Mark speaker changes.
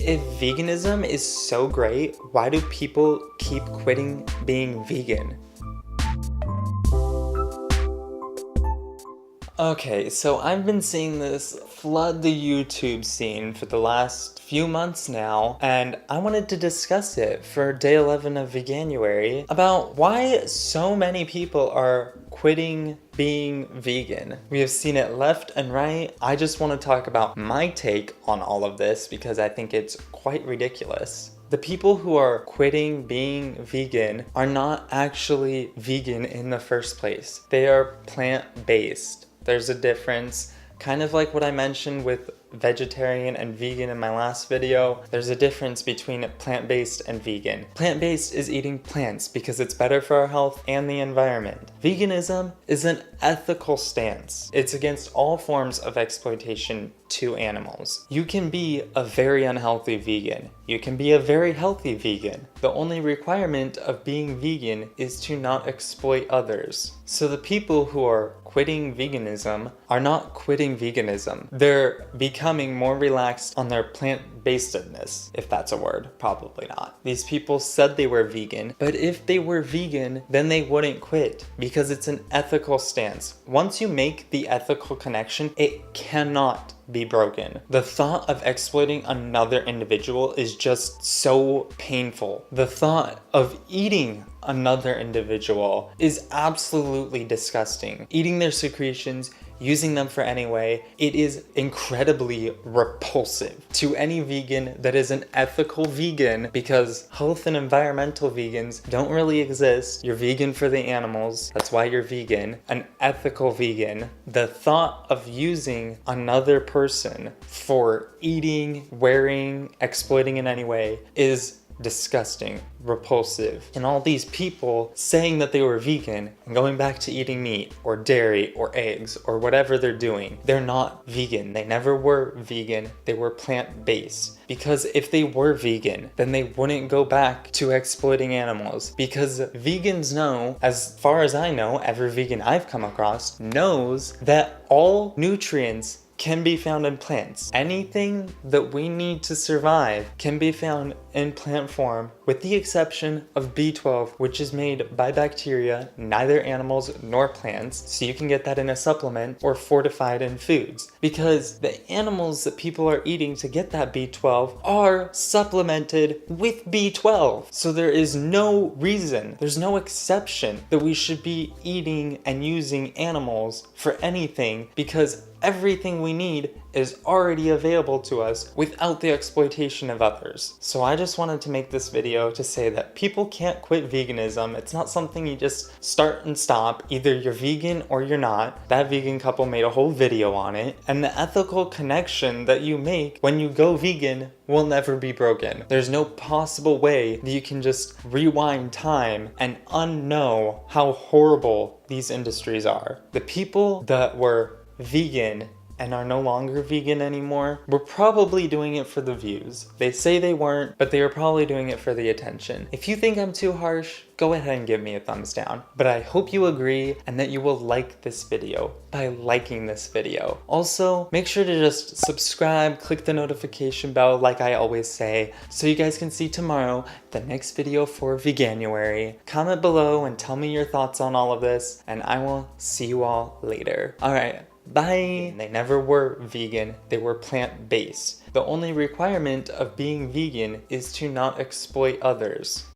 Speaker 1: If veganism is so great, why do people keep quitting being vegan? Okay, so I've been seeing this flood the YouTube scene for the last few months now, and I wanted to discuss it for day 11 of Veganuary about why so many people are quitting being vegan. We have seen it left and right. I just want to talk about my take on all of this because I think it's quite ridiculous. The people who are quitting being vegan are not actually vegan in the first place. They are plant-based. There's a difference, kind of like what I mentioned with vegetarian and vegan in my last video. There's a difference between plant-based and vegan. Plant-based is eating plants because it's better for our health and the environment. Veganism is an ethical stance. It's against all forms of exploitation to animals. You can be a very unhealthy vegan. You can be a very healthy vegan. The only requirement of being vegan is to not exploit others. So the people who are quitting veganism are not quitting veganism. They're becoming more relaxed on their plant-basedness, if that's a word. Probably not. These people said they were vegan, but if they were vegan, then they wouldn't quit because it's an ethical stance. Once you make the ethical connection, it cannot be broken. The thought of exploiting another individual is just so painful. The thought of eating another individual is absolutely disgusting. Eating their secretions, using them for any way, it is incredibly repulsive to any vegan that is an ethical vegan, because health and environmental vegans don't really exist. You're vegan for the animals, that's why you're vegan. An ethical vegan, the thought of using another person for eating, wearing, exploiting in any way is disgusting, repulsive. And all these people saying that they were vegan and going back to eating meat or dairy or eggs or whatever they're doing, they're not vegan. They never were vegan. They were plant-based. Because if they were vegan, then they wouldn't go back to exploiting animals. Because vegans know, as far as I know, every vegan I've come across knows that all nutrients can be found in plants. Anything that we need to survive can be found in plant form, with the exception of B12, which is made by bacteria, neither animals nor plants, so you can get that in a supplement or fortified in foods. Because the animals that people are eating to get that B12 are supplemented with B12. So there is no reason, there's no exception that we should be eating and using animals for anything, because everything we need is already available to us without the exploitation of others. So I just wanted to make this video to say that people can't quit veganism. It's not something you just start and stop. Either you're vegan or you're not. That vegan couple made a whole video on it. And the ethical connection that you make when you go vegan will never be broken. There's no possible way that you can just rewind time and unknow how horrible these industries are. The people that were vegan and are no longer vegan anymore were probably doing it for the views. They say they weren't, but they were probably doing it for the attention. If you think I'm too harsh, go ahead and give me a thumbs down. But I hope you agree and that you will like this video by liking this video. Also, make sure to just subscribe, click the notification bell like I always say, so you guys can see tomorrow the next video for Veganuary. Comment below and tell me your thoughts on all of this, and I will see you all later. Alright. Bye! They never were vegan, they were plant-based. The only requirement of being vegan is to not exploit others.